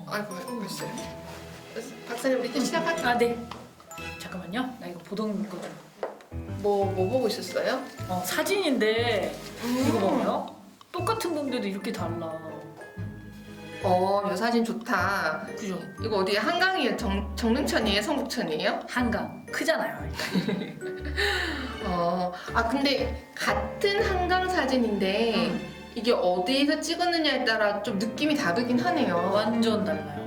아이고 글쎄. 박사님 우리 이제 시작할까? 아, 네. 잠깐만요. 나 이거 보던 거 좀. 뭐 보고 있었어요? 사진인데 이거 봐봐요. 똑같은 건데도 이렇게 달라. 이 사진 좋다. 그죠? 이거 어디 한강이에요? 정릉천이에요? 성북천이에요? 한강 크잖아요. 근데 같은 한강 사진인데 이게 어디에서 찍었느냐에 따라 좀 느낌이 다르긴 하네요. 완전 달라요.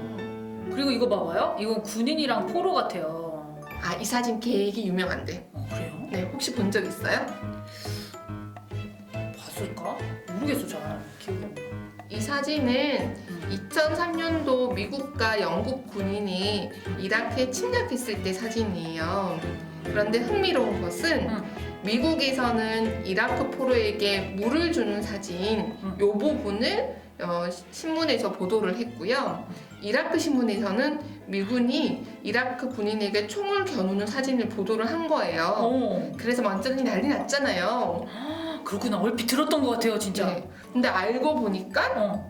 그리고 이거 봐봐요. 이건 군인이랑 포로 같아요. 이 사진 되게 유명한데. 그래요? 네, 혹시 본 적 있어요? 봤을까? 모르겠어 잘. 기억이 안 나. 이 사진은 2003년도 미국과 영국 군인이 이라크에 침략했을 때 사진이에요. 그런데 흥미로운 것은 미국에서는 이라크 포로에게 물을 주는 사진 이 부분을 신문에서 보도를 했고요. 이라크 신문에서는 미군이 이라크 군인에게 총을 겨누는 사진을 보도를 한 거예요. 그래서 완전히 난리 났잖아요. 그렇구나. 얼핏 들었던 것 같아요 진짜. 네. 근데 알고 보니까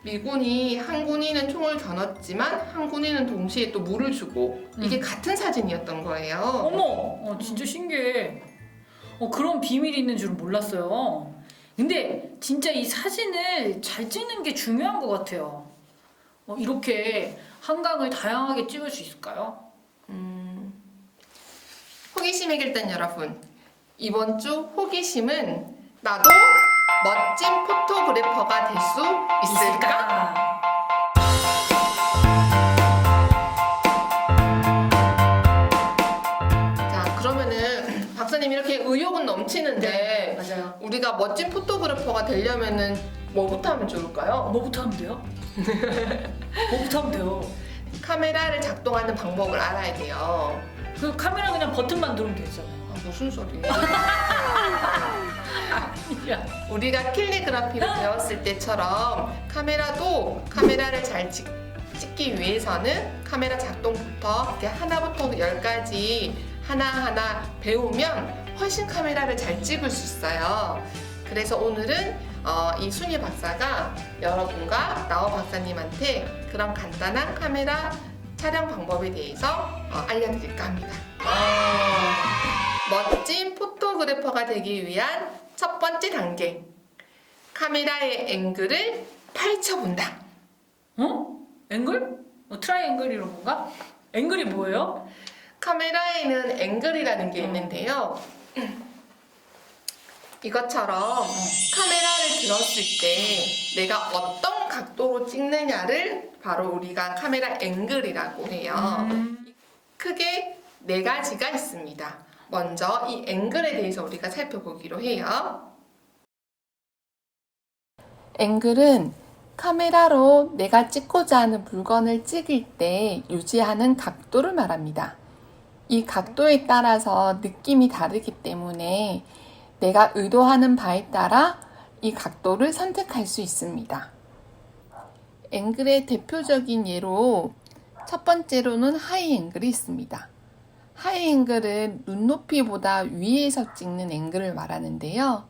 미군이 한 군인은 총을 겨눴지만 한 군인은 동시에 또 물을 주고 이게 같은 사진이었던 거예요. 어머, 진짜 신기해. 그런 비밀이 있는 줄은 몰랐어요. 근데 진짜 이 사진을 잘 찍는 게 중요한 것 같아요. 이렇게 한강을 다양하게 찍을 수 있을까요? 호기심의 길단 여러분, 이번 주 호기심은 나도 멋진 포토그래퍼가 될 수 있을까? 자, 그러면은 박사님 이렇게 의욕은 넘치는데 맞아요. 우리가 멋진 포토그래퍼가 되려면은 뭐부터 하면 좋을까요? 뭐부터 하면 돼요? 뭐부터 하면 돼요? 카메라를 작동하는 방법을 알아야 돼요. 그 카메라 그냥 버튼만 누르면 되잖아요. 무슨 소리예요? 아니야. 우리가 캘리그라피를 배웠을 때처럼 카메라를 잘 찍기 위해서는 카메라 작동부터 이렇게 하나부터 10까지 하나하나 배우면 훨씬 카메라를 잘 찍을 수 있어요. 그래서 오늘은 이 순희 박사가 여러분과 나호 박사님한테 그런 간단한 카메라 촬영 방법에 대해서 알려드릴까 합니다. 멋진 포토그래퍼가 되기 위한 첫 번째 단계, 카메라의 앵글을 파헤쳐본다. 앵글? 트라이앵글 이런 건가? 앵글이 뭐예요? 카메라에는 앵글이라는 게 있는데요. 이것처럼 카메라를 들었을 때 내가 어떤 각도로 찍느냐를 바로 우리가 카메라 앵글이라고 해요. 크게 4가지가 있습니다. 먼저 이 앵글에 대해서 우리가 살펴보기로 해요. 앵글은 카메라로 내가 찍고자 하는 물건을 찍을 때 유지하는 각도를 말합니다. 이 각도에 따라서 느낌이 다르기 때문에 내가 의도하는 바에 따라 이 각도를 선택할 수 있습니다. 앵글의 대표적인 예로 첫 번째로는 하이 앵글이 있습니다. 하이 앵글은 눈높이보다 위에서 찍는 앵글을 말하는데요.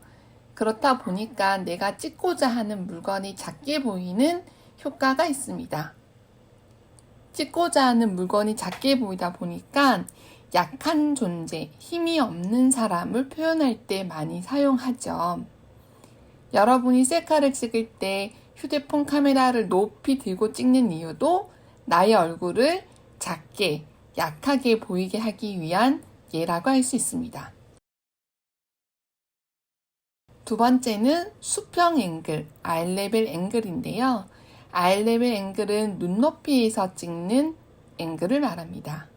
그렇다 보니까 내가 찍고자 하는 물건이 작게 보이는 효과가 있습니다. 찍고자 하는 물건이 작게 보이다 보니까 약한 존재, 힘이 없는 사람을 표현할 때 많이 사용하죠. 여러분이 셀카를 찍을 때 휴대폰 카메라를 높이 들고 찍는 이유도 나의 얼굴을 작게, 약하게 보이게 하기 위한 예라고 할 수 있습니다. 두 번째는 수평 앵글, 아이레벨 앵글인데요. 아이레벨 앵글은 눈높이에서 찍는 앵글을 말합니다.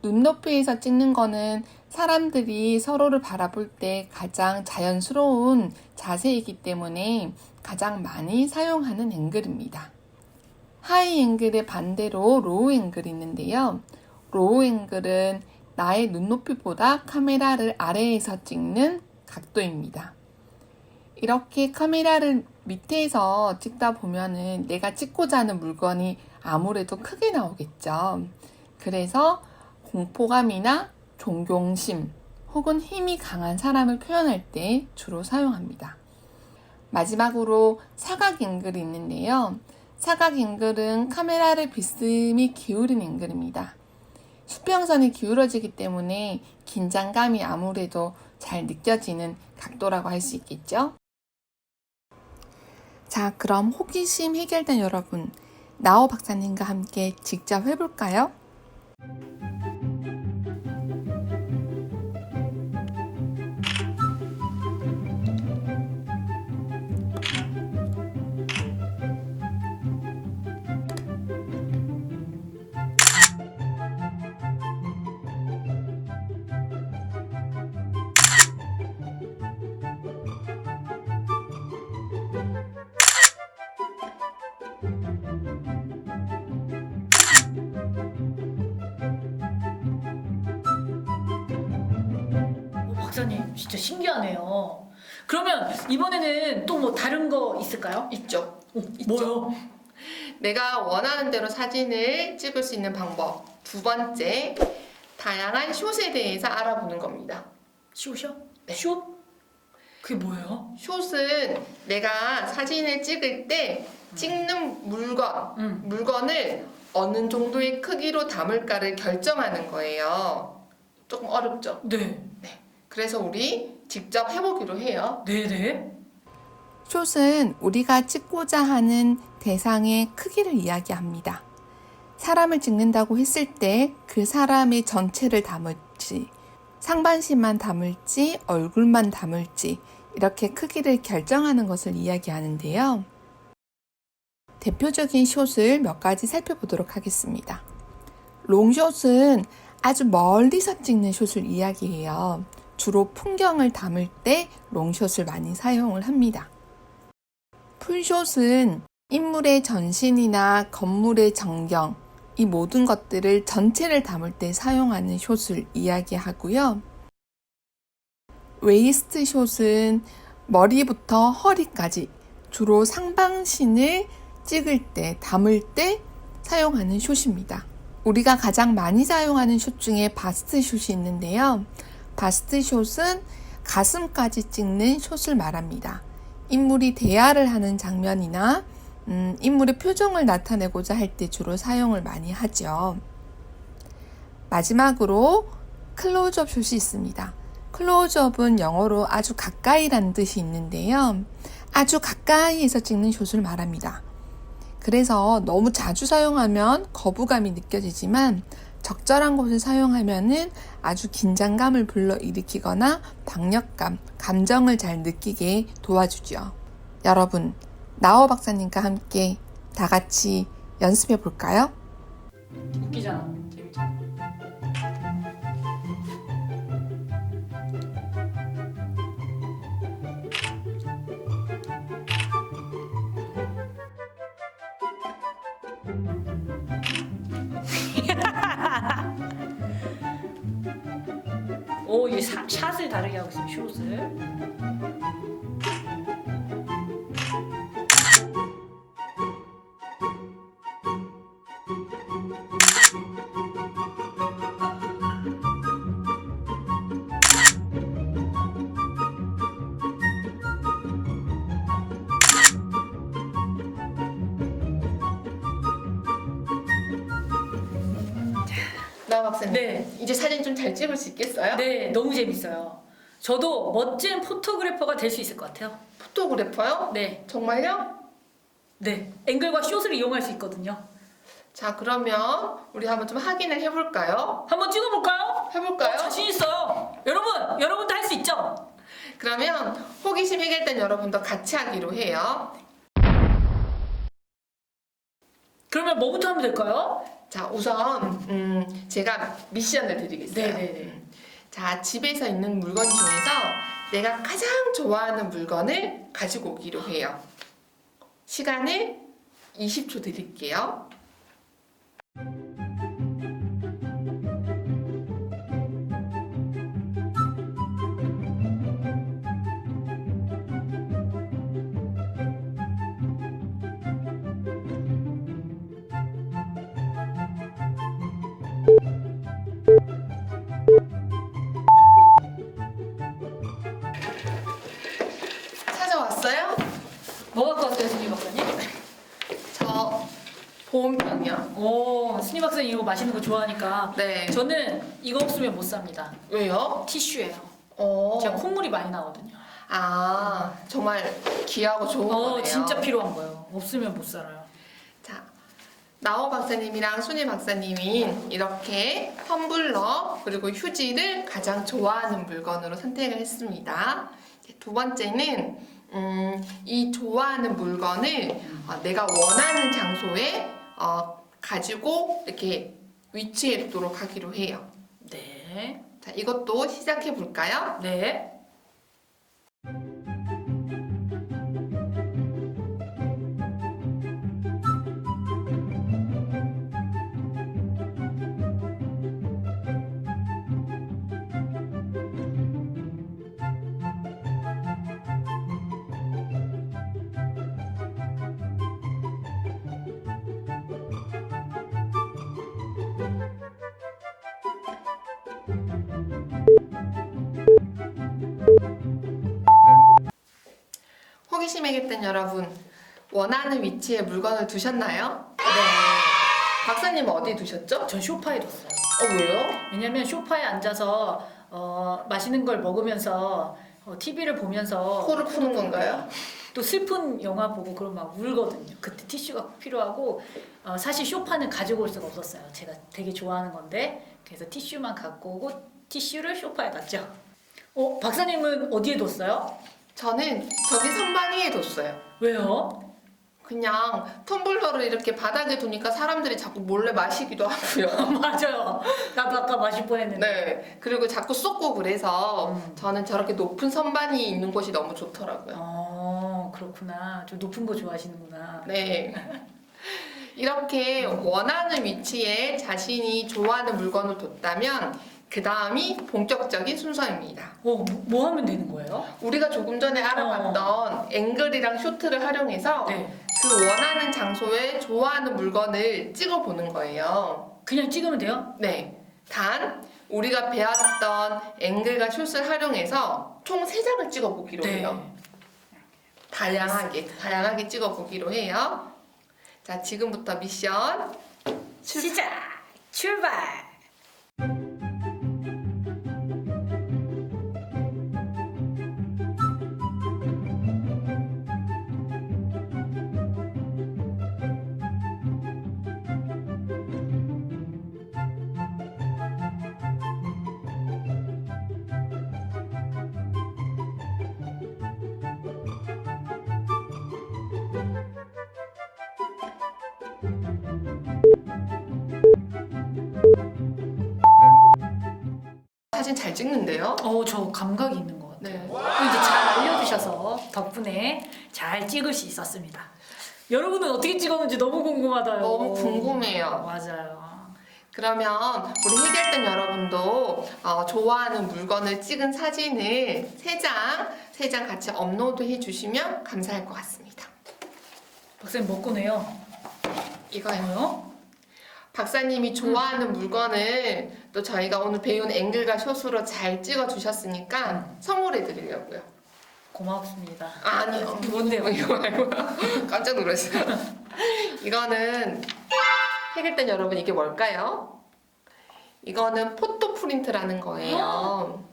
눈높이에서 찍는 거는 사람들이 서로를 바라볼 때 가장 자연스러운 자세이기 때문에 가장 많이 사용하는 앵글입니다. 하이 앵글의 반대로 로우 앵글이 있는데요. 로우 앵글은 나의 눈높이보다 카메라를 아래에서 찍는 각도입니다. 이렇게 카메라를 밑에서 찍다 보면은 내가 찍고자 하는 물건이 아무래도 크게 나오겠죠. 그래서 공포감이나 존경심 혹은 힘이 강한 사람을 표현할 때 주로 사용합니다. 마지막으로 사각앵글이 있는데요. 사각앵글은 카메라를 비스듬히 기울인 앵글입니다. 수평선이 기울어지기 때문에 긴장감이 아무래도 잘 느껴지는 각도라고 할 수 있겠죠? 자, 그럼 호기심 해결된 여러분, 나오 박사님과 함께 직접 해볼까요? 박사님 진짜 신기하네요. 그러면 이번에는 또 뭐 다른 거 있을까요? 있죠. 뭐요? 내가 원하는 대로 사진을 찍을 수 있는 방법. 두 번째, 다양한 숏에 대해서 알아보는 겁니다. 숏이요? 네. 숏? 그게 뭐예요? 숏은 내가 사진을 찍을 때 찍는 물건을 어느 정도의 크기로 담을까를 결정하는 거예요. 조금 어렵죠? 네. 그래서 우리 직접 해보기로 해요. 네네. 숏은 우리가 찍고자 하는 대상의 크기를 이야기합니다. 사람을 찍는다고 했을 때 그 사람의 전체를 담을지, 상반신만 담을지, 얼굴만 담을지 이렇게 크기를 결정하는 것을 이야기하는데요. 대표적인 숏을 몇 가지 살펴보도록 하겠습니다. 롱숏은 아주 멀리서 찍는 숏을 이야기해요. 주로 풍경을 담을 때 롱숏을 많이 사용을 합니다. 풀숏은 인물의 전신이나 건물의 전경, 이 모든 것들을 전체를 담을 때 사용하는 숏을 이야기하고요. 웨이스트 숏은 머리부터 허리까지 주로 상반신을 찍을 때, 담을 때 사용하는 숏입니다. 우리가 가장 많이 사용하는 숏 중에 바스트 숏이 있는데요. 바스트 숏은 가슴까지 찍는 숏을 말합니다. 인물이 대화를 하는 장면이나 인물의 표정을 나타내고자 할 때 주로 사용을 많이 하죠. 마지막으로 클로즈업 숏이 있습니다. 클로즈업은 영어로 아주 가까이라는 뜻이 있는데요. 아주 가까이에서 찍는 숏을 말합니다. 그래서 너무 자주 사용하면 거부감이 느껴지지만 적절한 곳을 사용하면은 아주 긴장감을 불러일으키거나 박력감, 감정을 잘 느끼게 도와주죠. 여러분, 나오 박사님과 함께 다 같이 연습해 볼까요? 웃기잖아. 재밌잖아. 오, 이 샷을 다르게 하고 있어요. 숏을. 나오 박사님, 네. 이제 사진 좀 잘 찍을 수 있겠어요? 네, 너무 재밌어요. 저도 멋진 포토그래퍼가 될 수 있을 것 같아요. 포토그래퍼요? 네, 정말요? 네. 앵글과 숏을 이용할 수 있거든요. 자, 그러면 우리 한번 좀 확인을 해볼까요? 한번 찍어볼까요? 해볼까요? 자신 있어요. 여러분도 할 수 있죠? 그러면 호기심 해결된 여러분도 같이 하기로 해요. 그러면 뭐부터 하면 될까요? 자, 우선 제가 미션을 드리겠어요. 네네네. 자, 집에서 있는 물건 중에서 내가 가장 좋아하는 물건을 가지고 오기로 해요. 시간을 20초 드릴게요. 찾아왔어요? 뭐 갖고 왔어요, 순이 박사님? 저 보온병이요. 오, 순이 박사님 이거 맛있는 거 좋아하니까. 네. 저는 이거 없으면 못 삽니다. 왜요? 티슈예요. 어. 제가 콧물이 많이 나거든요. 아, 정말 귀하고 좋은 거네요. 진짜 필요한 거예요. 없으면 못 살아요. 자, 나호 박사님이랑 순희 박사님이 이렇게 텀블러 그리고 휴지를 가장 좋아하는 물건으로 선택을 했습니다. 이제 두 번째는 이 좋아하는 물건을 내가 원하는 장소에 가지고 이렇게 위치해 두도록 하기로 해요. 네. 자, 이것도 시작해 볼까요? 네. 호기심에 깃든 여러분, 원하는 위치에 물건을 두셨나요? 네. 박사님은 어디 두셨죠? 전 소파에 뒀어요. 왜요? 왜냐면 소파에 앉아서 맛있는 걸 먹으면서 TV를 보면서 코를 푸는 건가요? 또 슬픈 영화 보고 그러면 막 울거든요. 그때 티슈가 필요하고 사실 소파는 가지고 올 수가 없었어요. 제가 되게 좋아하는 건데 그래서 티슈만 갖고 오고 티슈를 소파에 놨죠. 박사님은 어디에 뒀어요? 저는 저기 선반 위에 뒀어요. 왜요? 그냥 텀블러를 이렇게 바닥에 두니까 사람들이 자꾸 몰래 마시기도 하고요. 맞아요. 나도 아까 마실 뻔했는데. 네. 그리고 자꾸 쏟고 그래서 음. 저는 저렇게 높은 선반이 있는 곳이 너무 좋더라고요. 그렇구나. 좀 높은 거 좋아하시는구나. 네. 이렇게 원하는 위치에 자신이 좋아하는 물건을 뒀다면 그 다음이 본격적인 순서입니다. 뭐 하면 되는 거예요? 우리가 조금 전에 알아봤던 앵글이랑 쇼트를 활용해서 네. 그 원하는 장소에 좋아하는 물건을 찍어보는 거예요. 그냥 찍으면 돼요? 네. 단 우리가 배웠던 앵글과 숏을 활용해서 총 3장을 찍어보기로 해요. 다양하게 찍어보기로 해요. 자, 지금부터 미션 시작! 출발! 사진 잘 찍는데요? 저 감각이 있는 것 같아요. 네. 또 이제 잘 알려주셔서 덕분에 잘 찍을 수 있었습니다. 여러분은 어떻게 찍었는지 너무 궁금하다요. 너무 궁금해요. 맞아요. 그러면 우리 해결된 여러분도 좋아하는 물건을 찍은 사진을 3장 같이 업로드 해주시면 감사할 것 같습니다. 박사님 뭐 꺼내요? 이거요. 뭐요? 박사님이 좋아하는 물건을 또 저희가 오늘 배운 앵글과 숏으로 잘 찍어주셨으니까 선물해 드리려고요. 고맙습니다. 아니요. 뭔데요? 이거 말고 깜짝 놀랐어요. 이거는 해결된 여러분 이게 뭘까요? 이거는 포토 프린트라는 거예요.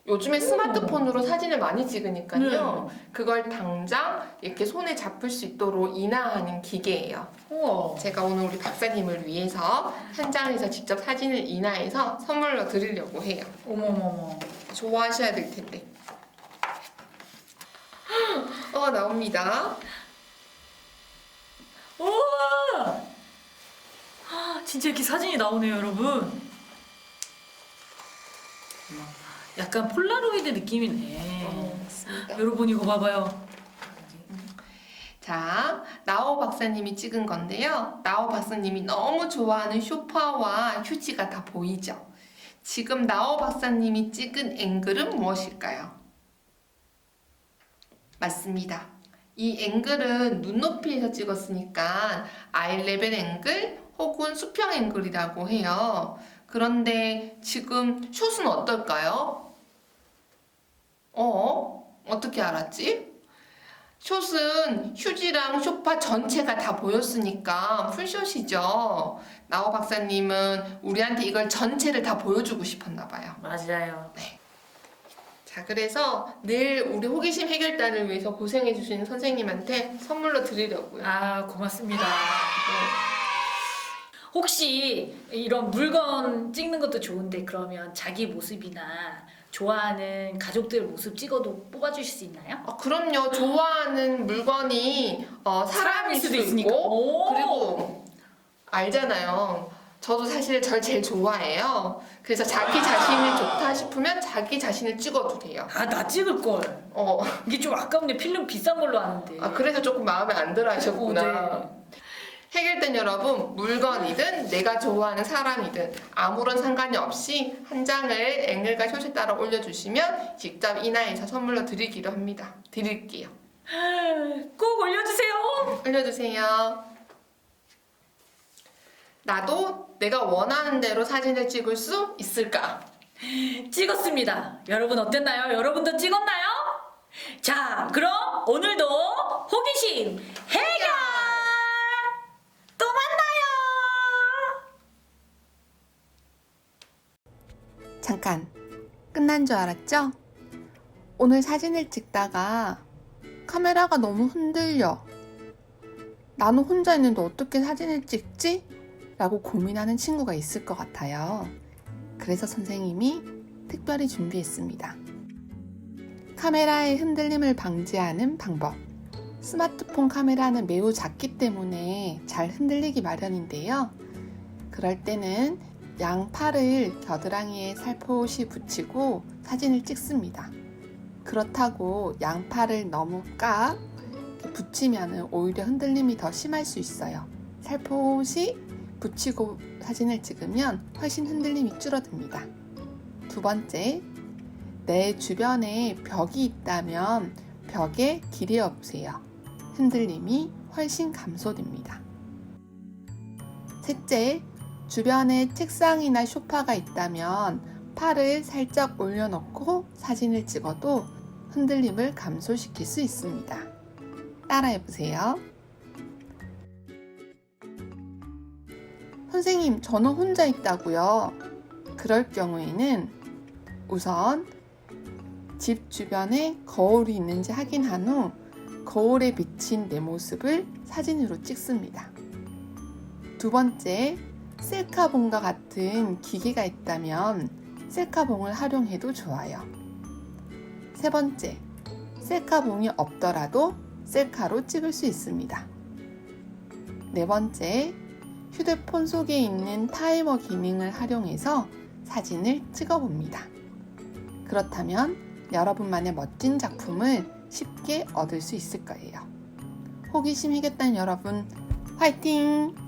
요즘에 스마트폰으로 사진을 많이 찍으니까요. 그걸 당장 이렇게 손에 잡을 수 있도록 인화하는 기계예요. 우와. 제가 오늘 우리 박사님을 위해서 현장에서 직접 사진을 인화해서 선물로 드리려고 해요. 어머머머. 좋아하셔야 될 텐데. 나옵니다. 우와! 진짜 이렇게 사진이 나오네요, 여러분. 약간 폴라로이드 느낌이네. 맞습니다. 여러분 이거 봐봐요. 자, 나호 박사님이 찍은 건데요. 나호 박사님이 너무 좋아하는 소파와 휴지가 다 보이죠? 지금 나호 박사님이 찍은 앵글은 무엇일까요? 맞습니다. 이 앵글은 눈높이에서 찍었으니까 아이레벨 앵글 혹은 수평 앵글이라고 해요. 그런데 지금 숏은 어떨까요? 어떻게 알았지? 숏은 휴지랑 소파 전체가 다 보였으니까 풀숏이죠. 나호 박사님은 우리한테 이걸 전체를 다 보여주고 싶었나 봐요. 맞아요. 자, 그래서 늘 우리 호기심 해결단을 위해서 고생해 주시는 선생님한테 선물로 드리려고요. 아, 고맙습니다. 혹시 이런 물건 찍는 것도 좋은데 그러면 자기 모습이나 좋아하는 가족들 모습 찍어도 뽑아주실 수 있나요? 그럼요. 좋아하는 물건이 사람일 수도 있으니까. 있고, 오. 그리고 알잖아요. 저도 사실 절 제일 좋아해요. 그래서 자기 자신이 좋다 싶으면 자기 자신을 찍어도 돼요. 아, 나 찍을 걸. 이게 좀 아깝네. 필름 비싼 걸로 아는데. 그래서 조금 마음에 안 들어 하셨구나. 네. 해결된 여러분, 물건이든 내가 좋아하는 사람이든 아무런 상관이 없이 한 장을 앵글과 숏에 따라 올려주시면 직접 인화해서 선물로 드리기로 합니다. 드릴게요. 꼭 올려주세요. 올려주세요. 나도 내가 원하는 대로 사진을 찍을 수 있을까? 찍었습니다. 여러분 어땠나요? 여러분도 찍었나요? 자, 그럼 오늘도 호기심 해결! 또 만나요! 잠깐, 끝난 줄 알았죠? 오늘 사진을 찍다가 카메라가 너무 흔들려. 나는 혼자 있는데 어떻게 사진을 찍지? 라고 고민하는 친구가 있을 것 같아요. 그래서 선생님이 특별히 준비했습니다. 카메라의 흔들림을 방지하는 방법. 스마트폰 카메라는 매우 작기 때문에 잘 흔들리기 마련인데요. 그럴 때는 양팔을 겨드랑이에 살포시 붙이고 사진을 찍습니다. 그렇다고 양팔을 너무 꽉 붙이면 오히려 흔들림이 더 심할 수 있어요. 살포시 붙이고 사진을 찍으면 훨씬 흔들림이 줄어듭니다. 두 번째, 내 주변에 벽이 있다면 벽에 길이 없으세요. 흔들림이 훨씬 감소됩니다. 셋째, 주변에 책상이나 소파가 있다면 팔을 살짝 올려놓고 사진을 찍어도 흔들림을 감소시킬 수 있습니다. 따라해보세요. 선생님, 저는 혼자 있다고요. 그럴 경우에는 우선 집 주변에 거울이 있는지 확인한 후 거울에 비친 내 모습을 사진으로 찍습니다. 두 번째, 셀카봉과 같은 기계가 있다면 셀카봉을 활용해도 좋아요. 세 번째, 셀카봉이 없더라도 셀카로 찍을 수 있습니다. 네 번째, 휴대폰 속에 있는 타이머 기능을 활용해서 사진을 찍어봅니다. 그렇다면 여러분만의 멋진 작품을 쉽게 얻을 수 있을 거예요. 호기심 해결단 여러분, 화이팅!